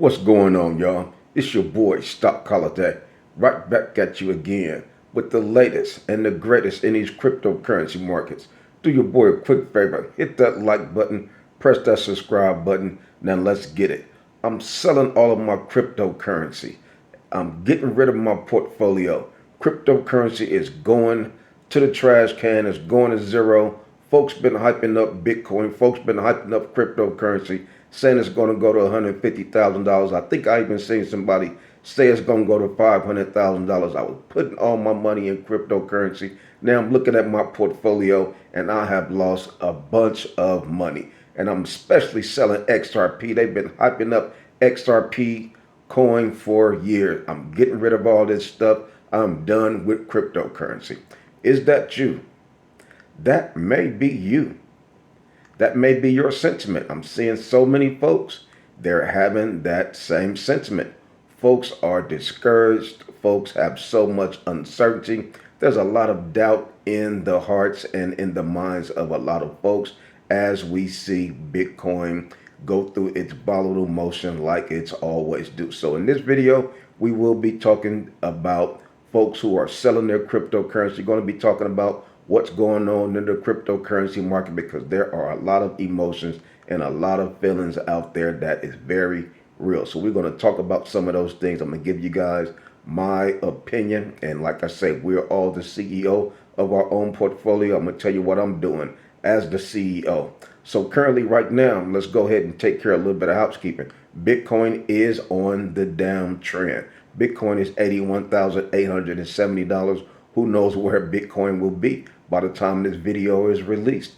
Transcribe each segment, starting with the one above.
What's going on, y'all? It's your boy, Stock Holiday, right back at you again with the latest and the greatest in these cryptocurrency markets. Do your boy a quick favor, hit that like button, press that subscribe button, now let's get it. I'm selling all of my cryptocurrency. I'm getting rid of my portfolio. Cryptocurrency is going to the trash can, it's going to zero. Folks been hyping up Bitcoin, folks been hyping up cryptocurrency, saying it's going to go to $150,000. I think I even seen somebody say it's going to go to $500,000. I was putting all my money in cryptocurrency. Now I'm looking at my portfolio and I have lost a bunch of money. And I'm especially selling XRP. They've been hyping up XRP coin for years. I'm getting rid of all this stuff. I'm done with cryptocurrency. Is that you? That may be you. That may be your sentiment. I'm seeing so many folks, they're having that same sentiment. Folks are discouraged. Folks have so much uncertainty. There's a lot of doubt in the hearts and in the minds of a lot of folks as we see Bitcoin go through its volatile motion like it's always do. So in this video, we will be talking about folks who are selling their cryptocurrency. We're going to be talking about what's going on in the cryptocurrency market because there are a lot of emotions and a lot of feelings out there that is very real. So we're going to talk about some of those things. I'm going to give you guys my opinion. And like I said, we're all the CEO of our own portfolio. I'm going to tell you what I'm doing as the CEO. So currently right now, let's go ahead and take care of a little bit of housekeeping. Bitcoin is on the downtrend. Bitcoin is $81,870. Who knows where Bitcoin will be by the time this video is released.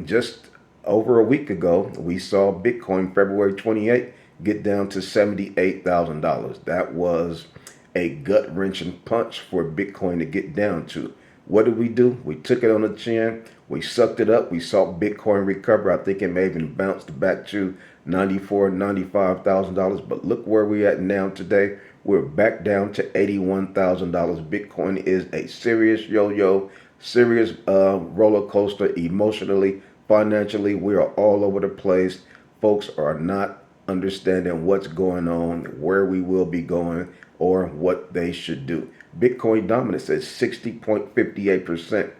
Just over a week ago, we saw Bitcoin February 28th get down to $78,000. That was a gut-wrenching punch for Bitcoin to get down to. What did we do? We took it on the chin. We sucked it up. We saw Bitcoin recover. I think it may even bounced back to $94,000, $95,000. But look where we're at now today. We're back down to $81,000. Bitcoin is a serious yo-yo, serious roller coaster emotionally, financially. We are all over the place. Folks are not understanding what's going on, where we will be going, or what they should do. Bitcoin dominance is 60.58%.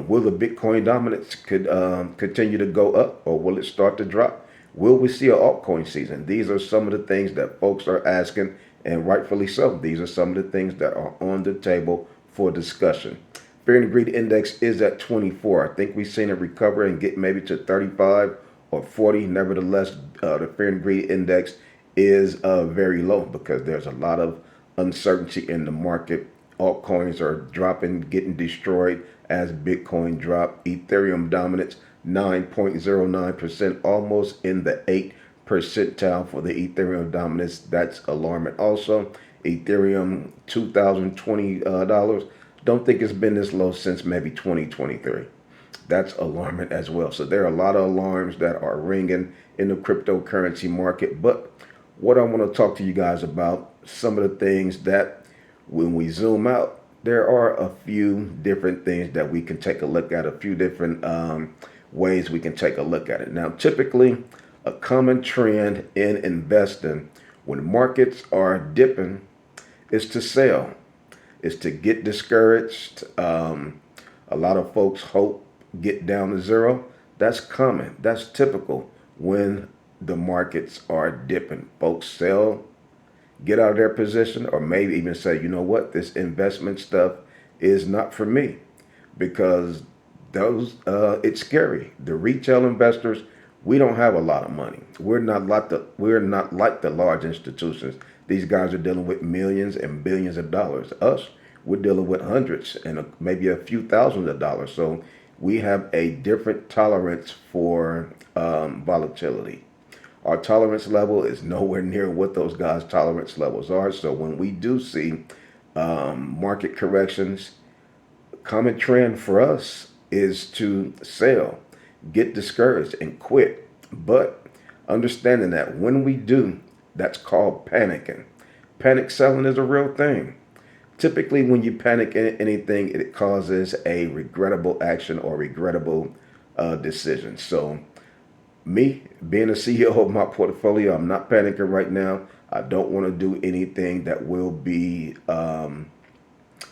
Will the Bitcoin dominance could continue to go up, or will it start to drop? Will we see an altcoin season? These are some of the things that folks are asking, and rightfully so. These are some of the things that are on the table for discussion. Fear and greed index is at 24. I think we've seen it recover and get maybe to 35 or 40. Nevertheless, the fear and greed index is very low because there's a lot of uncertainty in the market. Altcoins are dropping, getting destroyed as Bitcoin dropped. Ethereum dominance 9.09%, almost in the 8 percentile for the Ethereum dominance. That's alarming. Also, Ethereum $2,020. Don't think it's been this low since maybe 2023. That's alarming as well. So there are a lot of alarms that are ringing in the cryptocurrency market. But what I want to talk to you guys about, some of the things that when we zoom out, there are a few different things that we can take a look at, a few different ways we can take a look at it. Now, typically, a common trend in investing when markets are dipping is to sell, is to get discouraged. A lot of folks hope get down to zero. That's common. That's typical when the markets are dipping. Folks sell, get out of their position, or maybe even say, you know what, this investment stuff is not for me because it's scary. The retail investors, we don't have a lot of money. We're not like the large institutions. These guys are dealing with millions and billions of dollars. Us, we're dealing with hundreds and maybe a few thousands of dollars. So we have a different tolerance for volatility. Our tolerance level is nowhere near what those guys' tolerance levels are. So when we do see market corrections, common trend for us is to sell, get discouraged, and quit. But understanding that when we do, that's called panicking. Panic selling is a real thing. Typically, when you panic in anything, it causes a regrettable action or regrettable decision. So Me, being a CEO of my portfolio, I'm not panicking right now. I don't want to do anything that will be an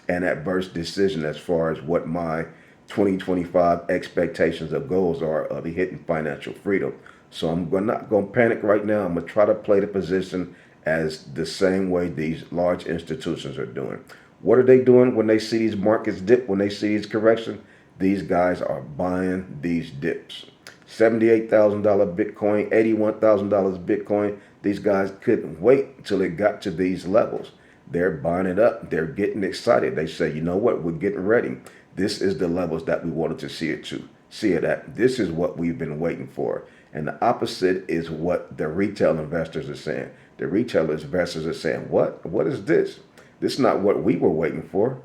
adverse decision as far as what my 2025 expectations of goals are of hitting financial freedom. So not going to panic right now. I'm going to try to play the position as the same way these large institutions are doing. What are they doing when they see these markets dip, when they see these corrections? These guys are buying these dips. $78,000 Bitcoin, $81,000 Bitcoin. These guys couldn't wait until it got to these levels. They're buying it up. They're getting excited. They say, you know what? We're getting ready. This is the levels that we wanted to see it at. This is what we've been waiting for. And the opposite is what the retail investors are saying. The retail investors are saying, what? What is this? This is not what we were waiting for.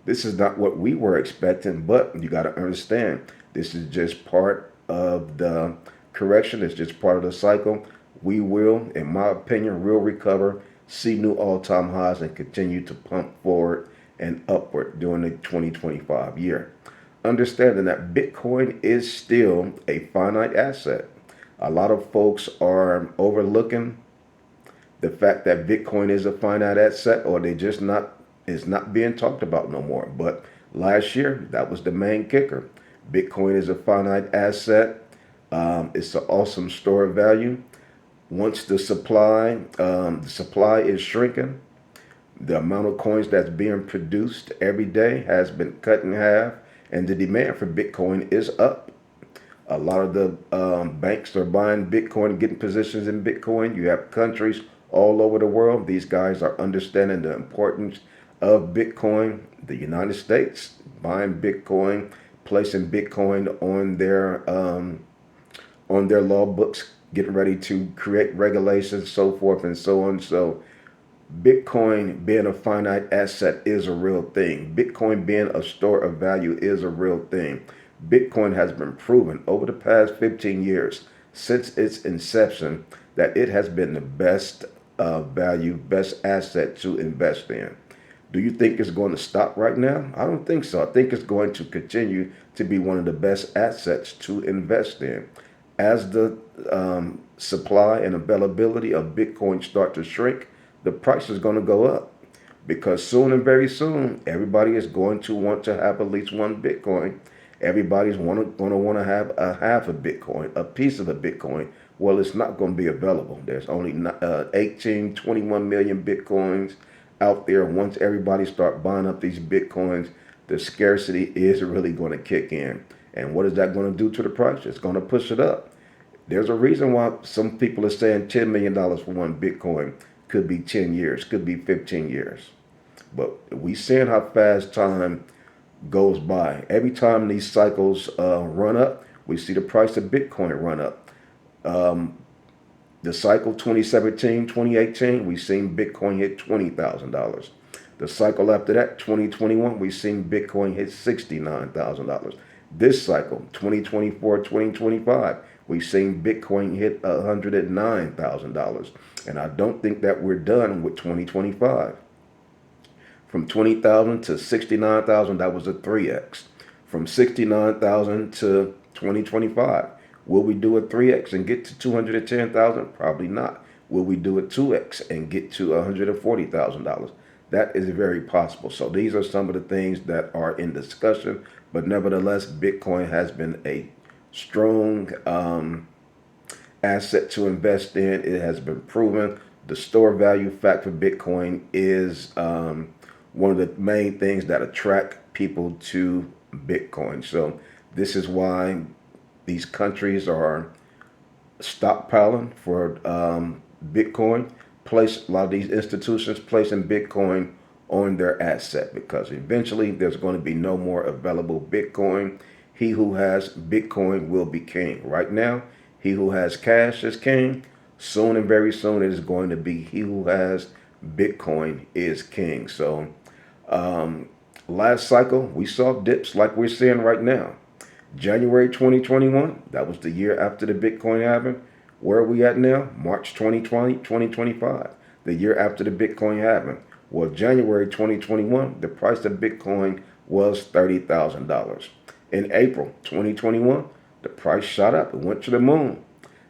This is not what we were expecting, but you got to understand, this is just part of the correction. It's just part of the cycle. We will, in my opinion, will recover, see new all-time highs, and continue to pump forward and upward during the 2025 year. Understanding that Bitcoin is still a finite asset. A lot of folks are overlooking the fact that Bitcoin is a finite asset, or they just not is not being talked about no more. But last year, that was the main kicker. Bitcoin is a finite asset. It's an awesome store of value. Once the supply is shrinking, the amount of coins that's being produced every day has been cut in half, and the demand for Bitcoin is up. A lot of the banks are buying Bitcoin, getting positions in Bitcoin. You have countries all over the world. These guys are understanding the importance of Bitcoin. The United States buying Bitcoin, placing Bitcoin on their law books, getting ready to create regulations, so forth and so on. So Bitcoin being a finite asset is a real thing. Bitcoin being a store of value is a real thing. Bitcoin has been proven over the past 15 years since its inception that it has been the best value, best asset to invest in. Do you think it's going to stop right now? I don't think so. I think it's going to continue to be one of the best assets to invest in. As the supply and availability of Bitcoin start to shrink, the price is going to go up, because soon and very soon, everybody is going to want to have at least one Bitcoin. Everybody's going to want to have a half a Bitcoin, a piece of a Bitcoin. Well, it's not going to be available. There's only 18, 21 million Bitcoins out there. Once everybody start buying up these Bitcoins, the scarcity is really going to kick in. And what is that going to do to the price? It's going to push it up. There's a reason why some people are saying $10 million for one Bitcoin. Could be 10 years, could be 15 years. But we seeing how fast time goes by. Every time these cycles run up, we see the price of Bitcoin run up. The cycle 2017, 2018, we seen Bitcoin hit $20,000. The cycle after that, 2021, we seen Bitcoin hit $69,000. This cycle, 2024, 2025, we've seen Bitcoin hit $109,000. And I don't think that we're done with 2025. From 20,000 to 69,000, that was a 3x. From 69,000 to 2025, will we do a 3x and get to 210,000? Probably not. Will we do a 2x and get to $140,000? That is very possible. So these are some of the things that are in discussion. But nevertheless, Bitcoin has been a strong asset to invest in. It has been proven. The store value fact for Bitcoin is one of the main things that attract people to Bitcoin. So this is why these countries are stockpiling for Bitcoin. A lot of these institutions placing Bitcoin on their asset, because eventually there's going to be no more available Bitcoin. He who has Bitcoin will be king. Right now, he who has cash is king. Soon and very soon, it is going to be he who has Bitcoin is king. So last cycle, we saw dips like we're seeing right now. January 2021, that was the year after the Bitcoin halving. Where are we at now? March 2020, 2025, the year after the Bitcoin halving. Well, January 2021, the price of Bitcoin was $30,000. In April 2021, The price shot up. It went to the moon.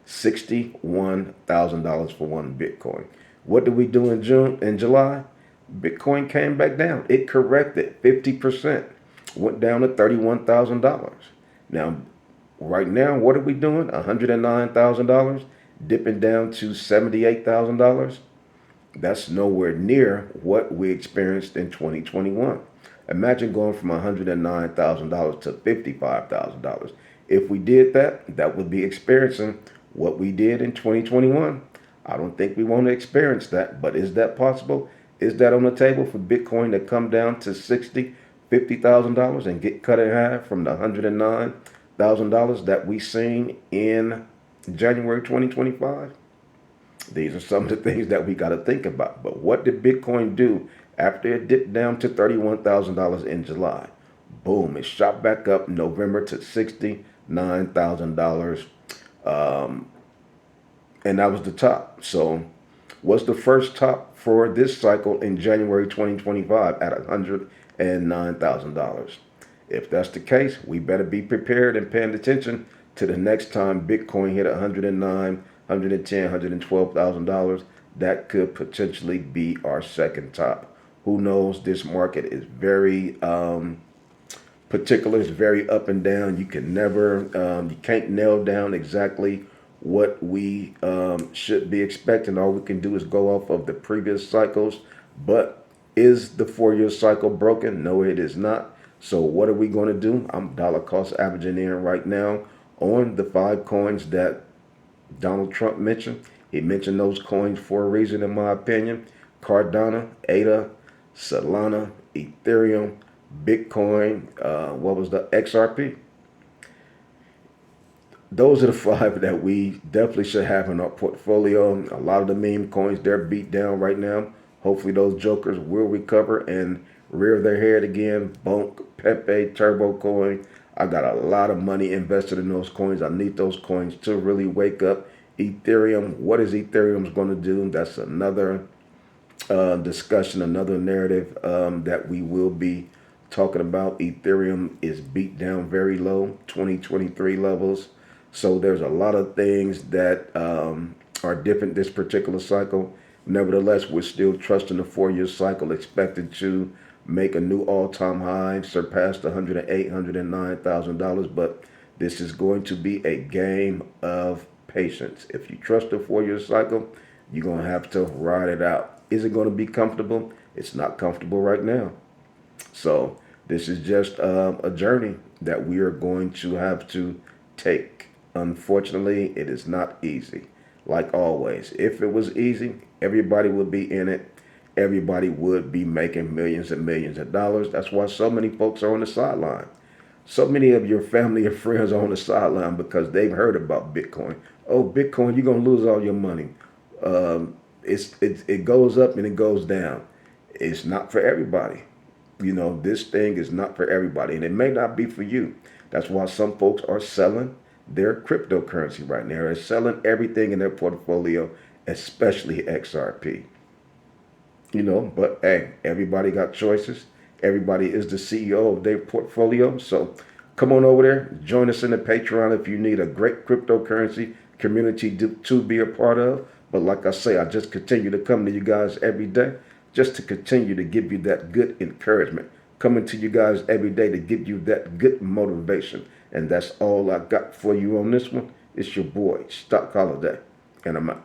$61,000 for one Bitcoin. What did we do in June and July? Bitcoin came back down. It corrected 50%. Went down to $31,000. Now, right now, what are we doing? $109,000, dipping down to $78,000. That's nowhere near what we experienced in 2021. Imagine going from $109,000 to $55,000. If we did that, that would be experiencing what we did in 2021. I don't think we want to experience that, but is that possible? Is that on the table for Bitcoin to come down to $60,000, $50,000 and get cut in half from the $109,000 that we seen in January 2025? These are some of the things that we got to think about. But what did Bitcoin do after it dipped down to $31,000 in July? Boom, it shot back up in November to $69,000. And that was the top. So what's the first top for this cycle in January 2025 at $109,000? If that's the case, we better be prepared and paying attention to the next time Bitcoin hit $109,000, $110,000, $112,000. That could potentially be our second top. Who knows? This market is very particular. It's very up and down. You can never, you can't nail down exactly what we should be expecting. All we can do is go off of the previous cycles. But is the 4-year cycle broken? No, it is not. So what are we going to do? I'm dollar cost averaging in right now on the 5 coins that Donald Trump mentioned. He mentioned those coins for a reason, in my opinion. Cardano, ADA, Solana, Ethereum, Bitcoin, what was the XRP? Those are the 5 that we definitely should have in our portfolio. A lot of the meme coins, they're beat down right now. Hopefully those jokers will recover and rear their head again. Bonk, Pepe, Turbo Coin. I got a lot of money invested in those coins. I need those coins to really wake up. Ethereum, what is Ethereum going to do? That's another discussion, another narrative that we will be talking about. Ethereum is beat down very low, 2023 levels. So there's a lot of things that are different this particular cycle. Nevertheless, we're still trusting the 4-year cycle, expected to make a new all-time high, surpass the $108,000, $109,000. But this is going to be a game of patience. If you trust the 4-year cycle, you're going to have to ride it out. Is it going to be comfortable? It's not comfortable right now. So this is just a journey that we are going to have to take. Unfortunately, it is not easy. Like always, if it was easy, everybody would be in it. Everybody would be making millions and millions of dollars. That's why so many folks are on the sideline. So many of your family and friends are on the sideline because they've heard about Bitcoin. Oh, Bitcoin, you're going to lose all your money. It goes up and it goes down. It's not for everybody. You know, this thing is not for everybody, and it may not be for you. That's why some folks are selling their cryptocurrency right now. They're selling everything in their portfolio, especially XRP. You know, but hey, everybody got choices. Everybody is the CEO of their portfolio. So come on over there. Join us in the Patreon if you need a great cryptocurrency community to be a part of. But like I say, I just continue to come to you guys every day just to continue to give you that good encouragement. Coming to you guys every day to give you that good motivation. And that's all I got for you on this one. It's your boy, Stock Holiday. And I'm out.